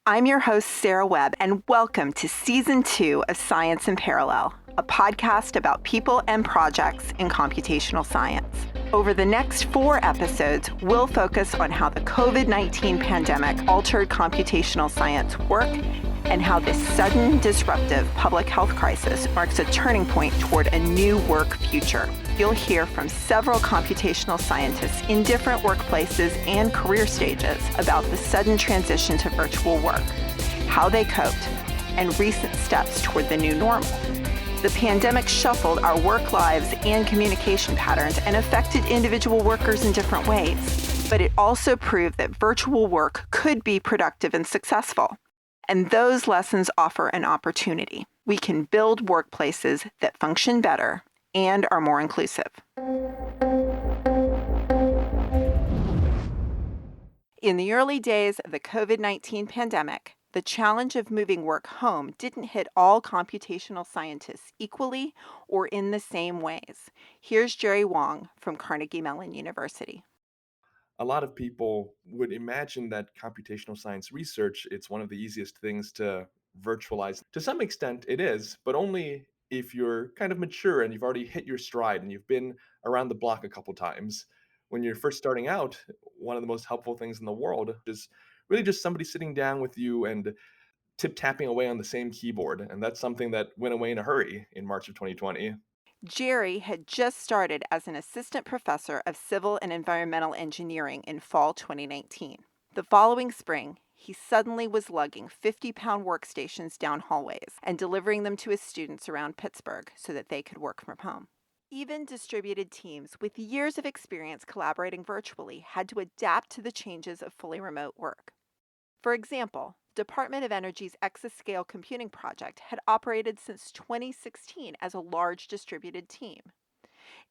I'm your host, Sarah Webb, and welcome to Season 2 of Science in Parallel, a podcast about people and projects in computational science. Over the next 4 episodes, we'll focus on how the COVID-19 pandemic altered computational science work and how this sudden, disruptive public health crisis marks a turning point toward a new work future. You'll hear from several computational scientists in different workplaces and career stages about the sudden transition to virtual work, how they coped, and recent steps toward the new normal. The pandemic shuffled our work lives and communication patterns and affected individual workers in different ways, but it also proved that virtual work could be productive and successful. And those lessons offer an opportunity. We can build workplaces that function better and are more inclusive. In the early days of the COVID-19 pandemic, the challenge of moving work home didn't hit all computational scientists equally or in the same ways. Here's Jerry Wong from Carnegie Mellon University. A lot of people would imagine that computational science research, it's one of the easiest things to virtualize. To some extent it is, but only if you're kind of mature and you've already hit your stride and you've been around the block a couple times. When you're first starting out, one of the most helpful things in the world is really just somebody sitting down with you and tip tapping away on the same keyboard. And that's something that went away in a hurry in March of 2020. Jerry had just started as an assistant professor of civil and environmental engineering in fall 2019. The following spring, he suddenly was lugging 50-pound workstations down hallways and delivering them to his students around Pittsburgh so that they could work from home. Even distributed teams with years of experience collaborating virtually had to adapt to the changes of fully remote work. For example, Department of Energy's exascale computing project had operated since 2016 as a large distributed team.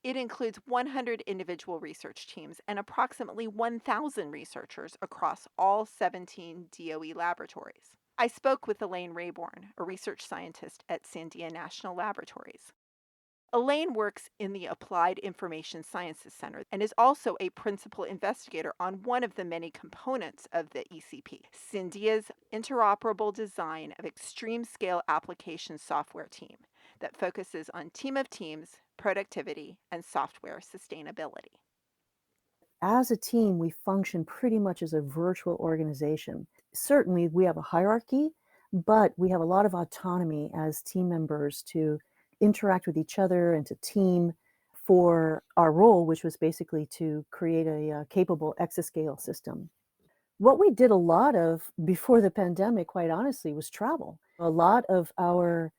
It includes 100 individual research teams and approximately 1,000 researchers across all 17 DOE laboratories. I spoke with Elaine Rayborn, a research scientist at Sandia National Laboratories. Elaine works in the Applied Information Sciences Center and is also a principal investigator on one of the many components of the ECP, Sandia's interoperable design of extreme scale application software team that focuses on team of teams, productivity, and software sustainability. As a team, we function pretty much as a virtual organization. Certainly, we have a hierarchy, but we have a lot of autonomy as team members to interact with each other and to team for our role, which was basically to create a capable exascale system. What we did a lot of before the pandemic, quite honestly, was travel. A lot of our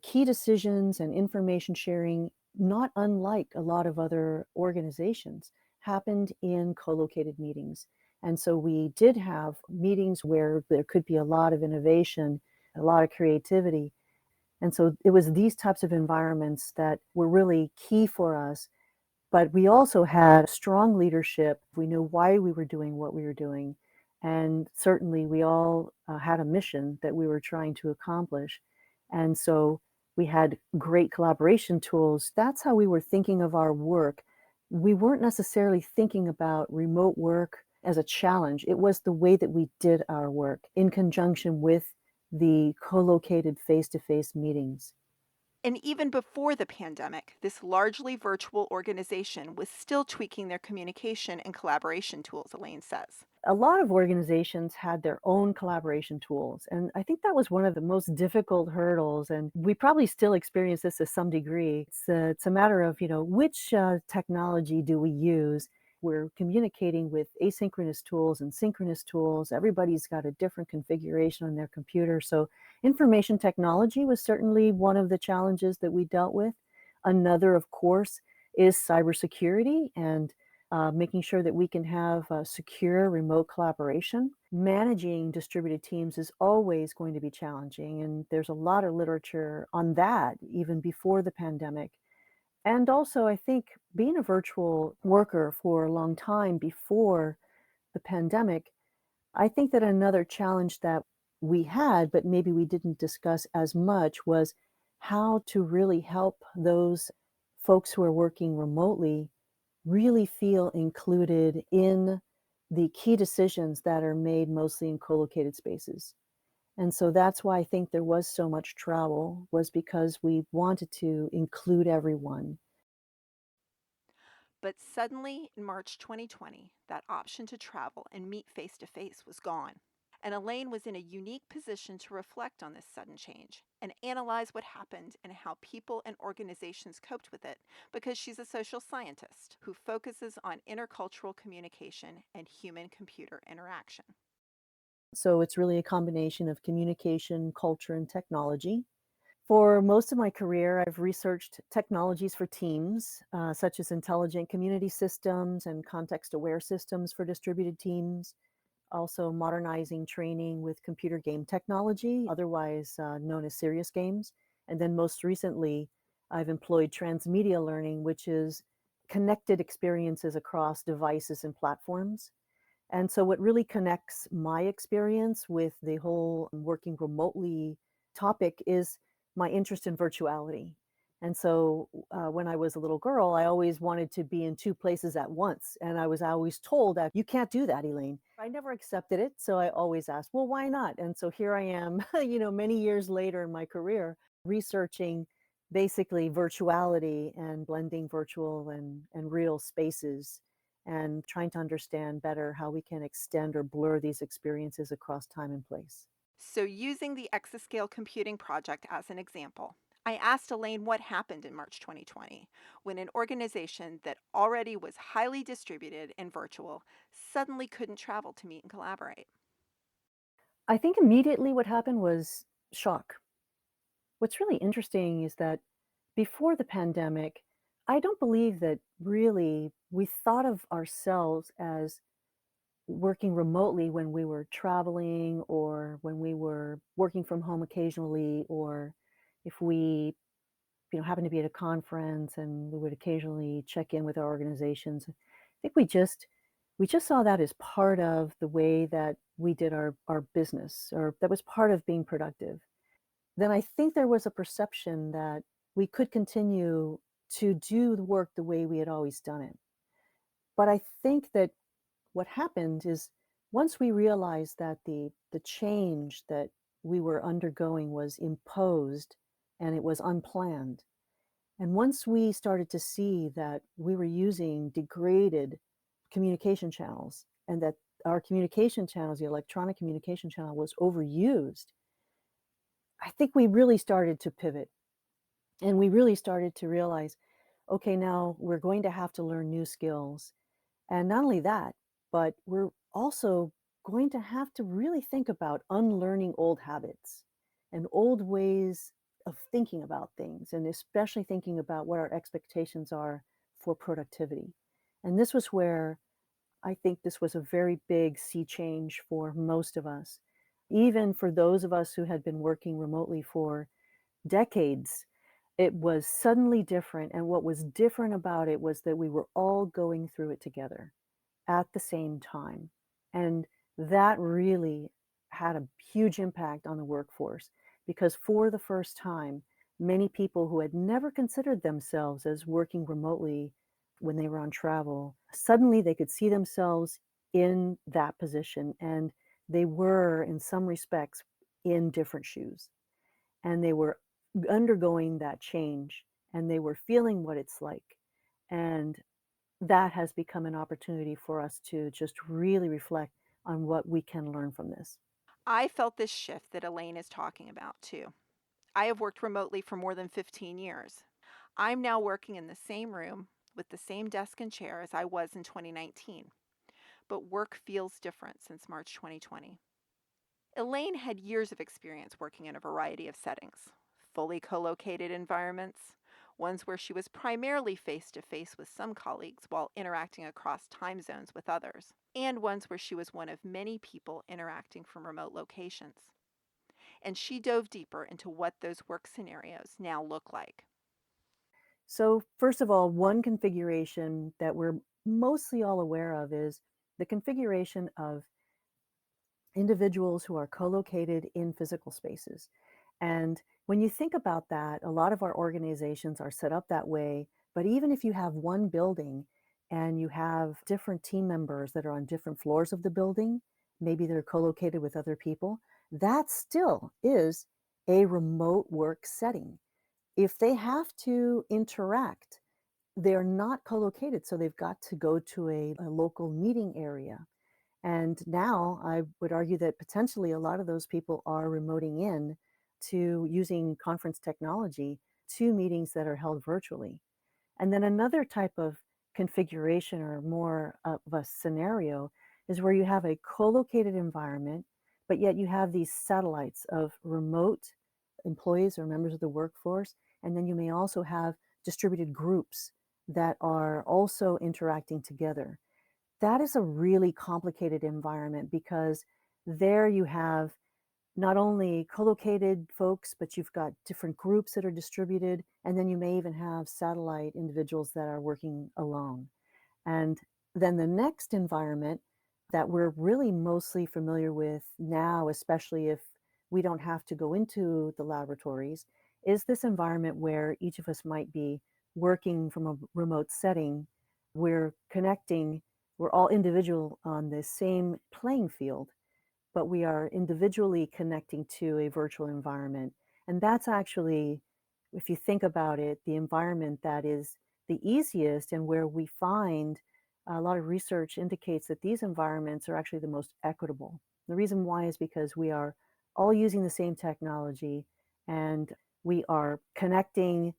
key decisions and information sharing, not unlike a lot of other organizations, happened in co-located meetings. And so we did have meetings where there could be a lot of innovation, a lot of creativity. And so it was these types of environments that were really key for us. But we also had strong leadership. We knew why we were doing what we were doing. And certainly we all had a mission that we were trying to accomplish. And so we had great collaboration tools. That's how we were thinking of our work. We weren't necessarily thinking about remote work as a challenge. It was the way that we did our work in conjunction with the co-located face-to-face meetings. And even before the pandemic, this largely virtual organization was still tweaking their communication and collaboration tools, Elaine says. A lot of organizations had their own collaboration tools, and I think that was one of the most difficult hurdles, and we probably still experience this to some degree. It's a matter of, which technology do we use? We're communicating with asynchronous tools and synchronous tools. Everybody's got a different configuration on their computer. So information technology was certainly one of the challenges that we dealt with. Another, of course, is cybersecurity and making sure that we can have secure remote collaboration. Managing distributed teams is always going to be challenging, and there's a lot of literature on that even before the pandemic. And also, I think being a virtual worker for a long time before the pandemic, I think that another challenge that we had, but maybe we didn't discuss as much, was how to really help those folks who are working remotely really feel included in the key decisions that are made mostly in co-located spaces. And so that's why I think there was so much travel, was because we wanted to include everyone. But suddenly, in March 2020, that option to travel and meet face to face was gone. And Elaine was in a unique position to reflect on this sudden change and analyze what happened and how people and organizations coped with it, because she's a social scientist who focuses on intercultural communication and human computer interaction. So it's really a combination of communication, culture, and technology. For most of my career, I've researched technologies for teams, such as intelligent community systems and context aware systems for distributed teams, also modernizing training with computer game technology, otherwise known as serious games. And then most recently, I've employed transmedia learning, which is connected experiences across devices and platforms. And so, what really connects my experience with the whole working remotely topic is my interest in virtuality. And so, when I was a little girl, I always wanted to be in two places at once. And I was always told that you can't do that, Elaine. I never accepted it. So, I always asked, well, why not? And so, here I am, many years later in my career, researching basically virtuality and blending virtual and real spaces and trying to understand better how we can extend or blur these experiences across time and place. So, using the Exascale Computing Project as an example, I asked Elaine what happened in March 2020 when an organization that already was highly distributed and virtual suddenly couldn't travel to meet and collaborate. I think immediately what happened was shock. What's really interesting is that before the pandemic, I don't believe that really we thought of ourselves as working remotely when we were traveling or when we were working from home occasionally, or if we happen to be at a conference and we would occasionally check in with our organizations. I think we just saw that as part of the way that we did our business, or that was part of being productive. Then I think there was a perception that we could continue to do the work the way we had always done it. But I think that what happened is, once we realized that the change that we were undergoing was imposed and it was unplanned, and once we started to see that we were using degraded communication channels and that our communication channels, the electronic communication channel, was overused, I think we really started to pivot and we really started to realize, okay, now we're going to have to learn new skills. And not only that, but we're also going to have to really think about unlearning old habits and old ways of thinking about things, and especially thinking about what our expectations are for productivity. And this was where I think this was a very big sea change for most of us. Even for those of us who had been working remotely for decades, it was suddenly different. And what was different about it was that we were all going through it together at the same time. And that really had a huge impact on the workforce, because for the first time, many people who had never considered themselves as working remotely when they were on travel, suddenly they could see themselves in that position. And they were, in some respects, in different shoes. And they were undergoing that change and they were feeling what it's like. And that has become an opportunity for us to just really reflect on what we can learn from this. I felt this shift that Elaine is talking about too. I have worked remotely for more than 15 years. I'm now working in the same room with the same desk and chair as I was in 2019, but work feels different since March 2020. Elaine had years of experience working in a variety of settings: fully co located environments, ones where she was primarily face to face with some colleagues while interacting across time zones with others, and ones where she was one of many people interacting from remote locations. And she dove deeper into what those work scenarios now look like. So, first of all, one configuration that we're mostly all aware of is the configuration of individuals who are co-located in physical spaces. And when you think about that, a lot of our organizations are set up that way. But even if you have one building and you have different team members that are on different floors of the building, maybe they're co-located with other people, that still is a remote work setting. If they have to interact, they're not co-located, so they've got to go to a local meeting area. And now I would argue that potentially a lot of those people are remoting in to using conference technology to meetings that are held virtually. And then another type of configuration or more of a scenario is where you have a co-located environment, but yet you have these satellites of remote employees or members of the workforce. And then you may also have distributed groups that are also interacting together. That is a really complicated environment because there you have not only co-located folks, but you've got different groups that are distributed, and then you may even have satellite individuals that are working alone. And then the next environment that we're really mostly familiar with now, especially if we don't have to go into the laboratories, is this environment where each of us might be working from a remote setting. We're connecting, we're all individual on the same playing field, but we are individually connecting to a virtual environment. And that's actually, if you think about it, the environment that is the easiest and where we find a lot of research indicates that these environments are actually the most equitable. The reason why is because we are all using the same technology and we are connecting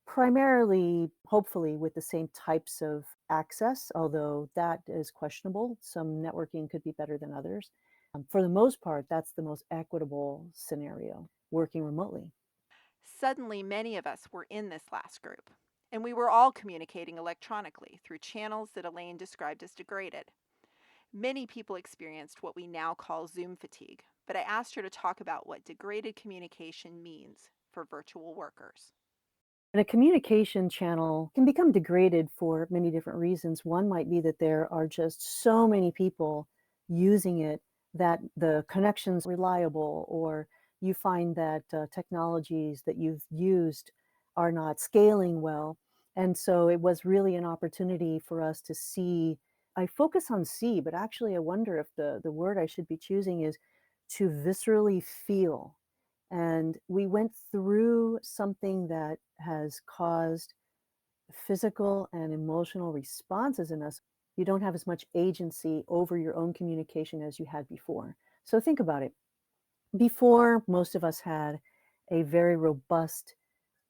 primarily, hopefully, with the same types of access, although that is questionable. Some networking could be better than others. For the most part, that's the most equitable scenario, working remotely. Suddenly, many of us were in this last group, and we were all communicating electronically through channels that Elaine described as degraded. Many people experienced what we now call Zoom fatigue, but I asked her to talk about what degraded communication means for virtual workers. And a communication channel can become degraded for many different reasons. One might be that there are just so many people using it that the connection's reliable, or you find that technologies that you've used are not scaling well. And so it was really an opportunity for us to see. I focus on see, but actually I wonder if the word I should be choosing is to viscerally feel. And we went through something that has caused physical and emotional responses in us. You don't have as much agency over your own communication as you had before. So think about it. Before, most of us had a very robust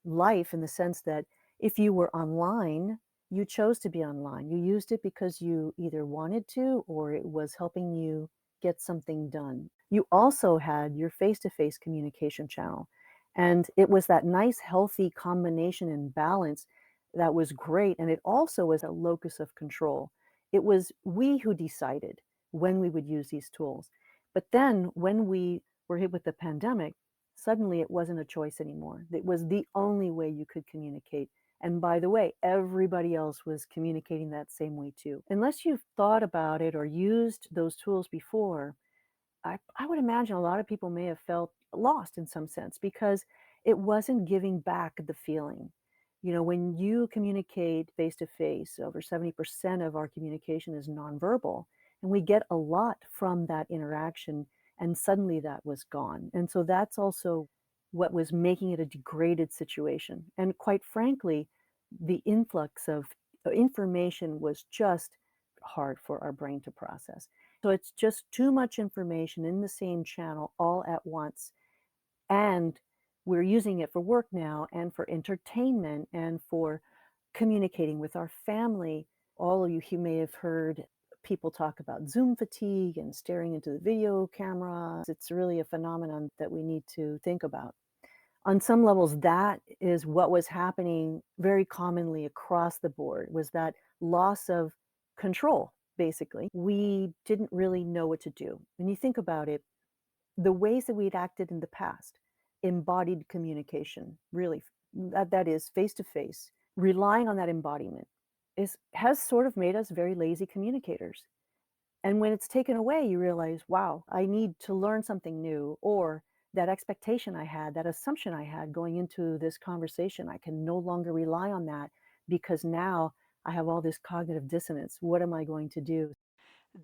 life in the sense that if you were online, you chose to be online. You used it because you either wanted to or it was helping you get something done. You also had your face to face communication channel. And it was that nice, healthy combination and balance that was great. And it also was a locus of control. It was we who decided when we would use these tools. But then when we were hit with the pandemic, suddenly it wasn't a choice anymore. It was the only way you could communicate. And by the way, everybody else was communicating that same way too. Unless you've thought about it or used those tools before, I would imagine a lot of people may have felt lost in some sense because it wasn't giving back the feeling. You know, when you communicate face to face, over 70% of our communication is nonverbal, and we get a lot from that interaction, and suddenly that was gone. And so that's also what was making it a degraded situation. And quite frankly, the influx of information was just hard for our brain to process. So it's just too much information in the same channel all at once. And we're using it for work now and for entertainment and for communicating with our family. All of you may have heard people talk about Zoom fatigue and staring into the video camera. It's really a phenomenon that we need to think about. On some levels, that is what was happening very commonly across the board, was that loss of control, basically. We didn't really know what to do. When you think about it, the ways that we'd acted in the past, embodied communication, really, that is face to face, relying on that embodiment has sort of made us very lazy communicators. And when it's taken away, you realize, wow, I need to learn something new, or that expectation I had, that assumption I had going into this conversation, I can no longer rely on that because now I have all this cognitive dissonance. What am I going to do?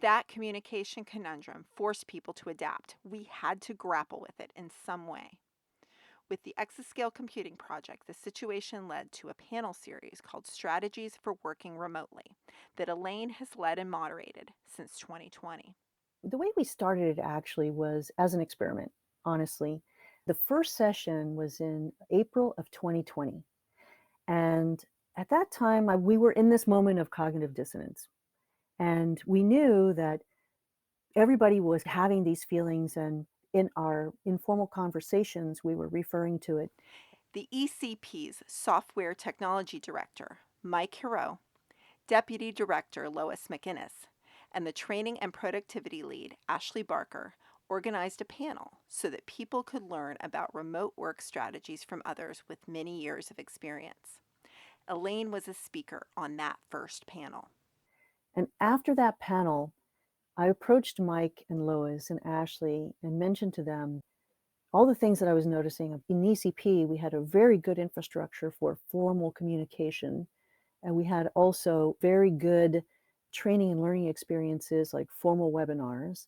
That communication conundrum forced people to adapt. We had to grapple with it in some way. With the Exascale Computing Project, the situation led to a panel series called Strategies for Working Remotely that Elaine has led and moderated since 2020. The way we started it actually was as an experiment, honestly. The first session was in April of 2020. And at that time, we were in this moment of cognitive dissonance. And we knew that everybody was having these feelings. And in our informal conversations, we were referring to it. The ECP's Software Technology Director, Mike Hero, Deputy Director Lois McInnes, and the Training and Productivity Lead, Ashley Barker, organized a panel so that people could learn about remote work strategies from others with many years of experience. Elaine was a speaker on that first panel. And after that panel, I approached Mike and Lois and Ashley and mentioned to them all the things that I was noticing. In ECP, we had a very good infrastructure for formal communication, and we had also very good training and learning experiences like formal webinars.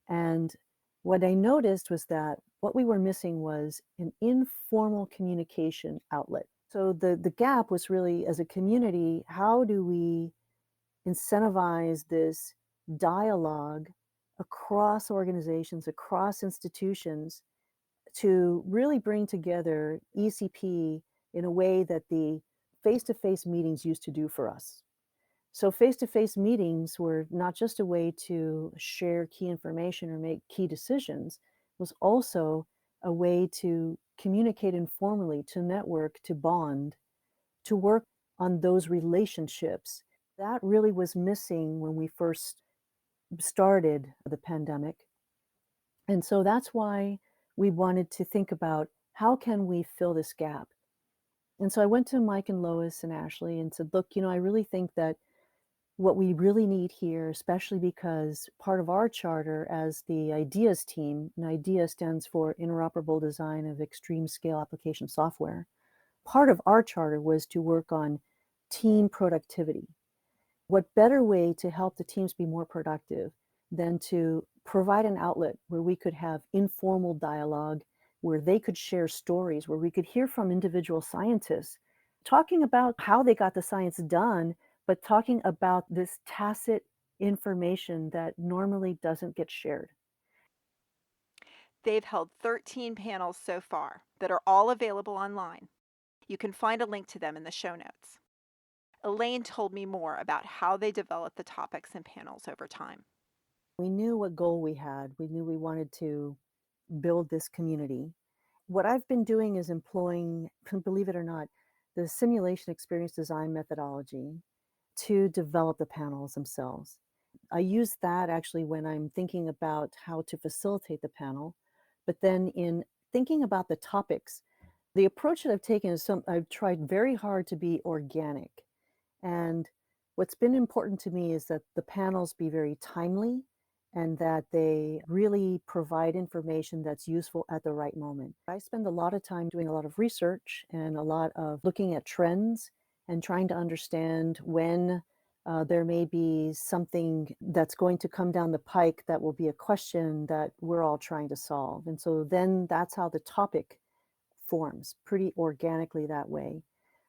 And what I noticed was that what we were missing was an informal communication outlet. So the gap was really, as a community, how do we incentivize this dialogue across organizations, across institutions, to really bring together ECP in a way that the face to face meetings used to do for us. So, face to face meetings were not just a way to share key information or make key decisions, was also a way to communicate informally, to network, to bond, to work on those relationships. That really was missing when we first started the pandemic. And so that's why we wanted to think about how can we fill this gap. And so I went to Mike and Lois and Ashley and said, look, I really think that what we really need here, especially because part of our charter as the IDEAS team, and IDEA stands for Interoperable Design of Extreme Scale Application Software, part of our charter was to work on team productivity. What better way to help the teams be more productive than to provide an outlet where we could have informal dialogue, where they could share stories, where we could hear from individual scientists talking about how they got the science done, but talking about this tacit information that normally doesn't get shared. They've held 13 panels so far that are all available online. You can find a link to them in the show notes. Elaine told me more about how they developed the topics and panels over time. We knew what goal we had. We knew we wanted to build this community. What I've been doing is employing, believe it or not, the simulation experience design methodology to develop the panels themselves. I use that actually when I'm thinking about how to facilitate the panel, but then in thinking about the topics, the approach that I've taken is I've tried very hard to be organic. And what's been important to me is that the panels be very timely and that they really provide information that's useful at the right moment. I spend a lot of time doing a lot of research and a lot of looking at trends and trying to understand when there may be something that's going to come down the pike that will be a question that we're all trying to solve. And so then that's how the topic forms pretty organically that way.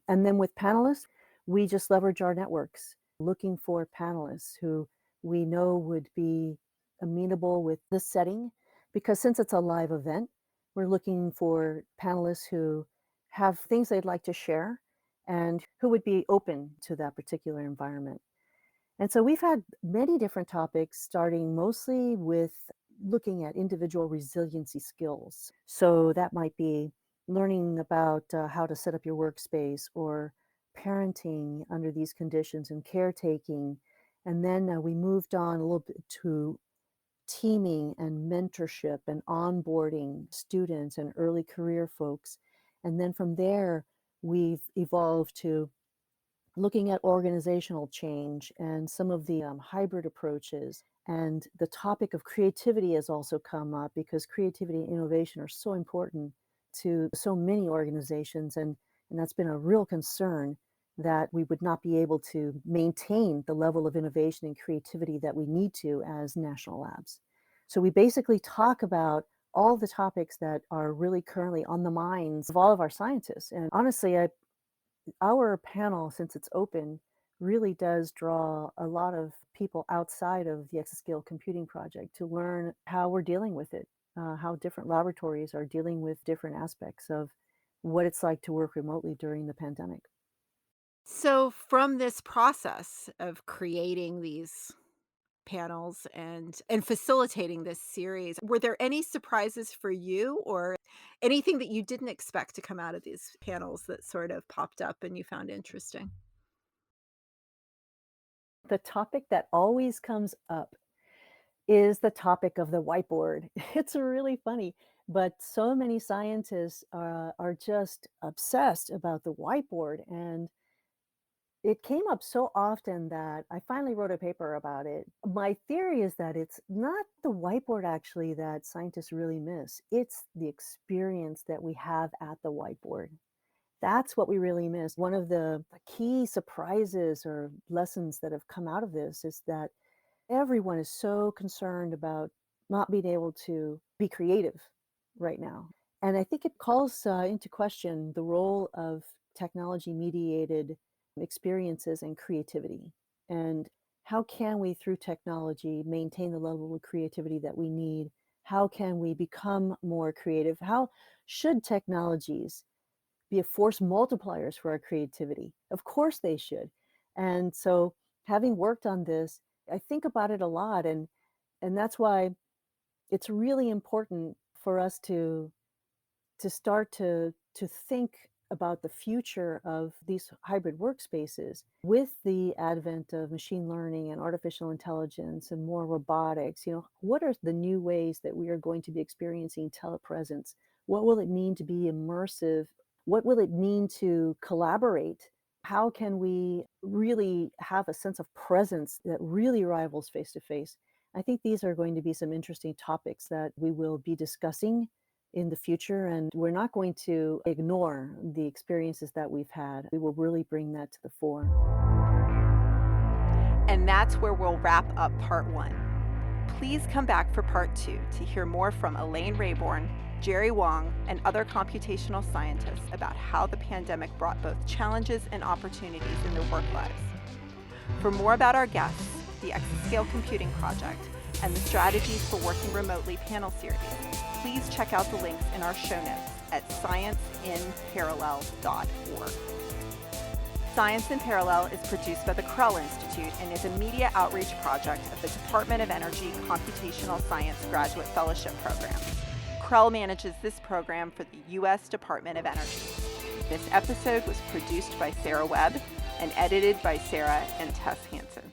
And then with panelists, we just leverage our networks, looking for panelists who we know would be amenable with this setting. Because since it's a live event, we're looking for panelists who have things they'd like to share and who would be open to that particular environment. And so we've had many different topics, starting mostly with looking at individual resiliency skills. So that might be learning about how to set up your workspace or parenting under these conditions and caretaking. And then we moved on a little bit to teaming and mentorship and onboarding students and early career folks. And then from there, we've evolved to looking at organizational change and some of the hybrid approaches. And the topic of creativity has also come up because creativity and innovation are so important to so many organizations. And that's been a real concern that we would not be able to maintain the level of innovation and creativity that we need to as national labs. So we basically talk about all the topics that are really currently on the minds of all of our scientists. And honestly, our panel, since it's open, really does draw a lot of people outside of the exascale computing project to learn how we're dealing with it, how different laboratories are dealing with different aspects of what it's like to work remotely during the pandemic. So, from this process of creating these panels and facilitating this series, were there any surprises for you or anything that you didn't expect to come out of these panels that sort of popped up and you found interesting? The topic that always comes up is the topic of the whiteboard. It's really funny, but so many scientists are just obsessed about the whiteboard. And it came up so often that I finally wrote a paper about it. My theory is that it's not the whiteboard actually that scientists really miss, it's the experience that we have at the whiteboard. That's what we really miss. One of the key surprises or lessons that have come out of this is that everyone is so concerned about not being able to be creative right now. And I think it calls into question the role of technology mediated experiences and creativity. And how can we, through technology, maintain the level of creativity that we need? How can we become more creative? How should technologies be a force multipliers for our creativity? Of course they should. And so having worked on this, I think about it a lot, and that's why it's really important for us to start to think about the future of these hybrid workspaces with the advent of machine learning and artificial intelligence and more robotics. What are the new ways that we are going to be experiencing telepresence? What will it mean to be immersive? What will it mean to collaborate? How can we really have a sense of presence that really rivals face to face? I think these are going to be some interesting topics that we will be discussing in the future, and we're not going to ignore the experiences that we've had. We will really bring that to the fore. And that's where we'll wrap up part one. Please come back for part two to hear more from Elaine Rayborn, Jerry Wong, and other computational scientists about how the pandemic brought both challenges and opportunities in their work lives. For more about our guests, the Exascale Computing Project, and the Strategies for Working Remotely panel series, please check out the links in our show notes at scienceinparallel.org. Science in Parallel is produced by the Krell Institute and is a media outreach project of the Department of Energy Computational Science Graduate Fellowship Program. Krell manages this program for the U.S. Department of Energy. This episode was produced by Sarah Webb and edited by Sarah and Tess Hansen.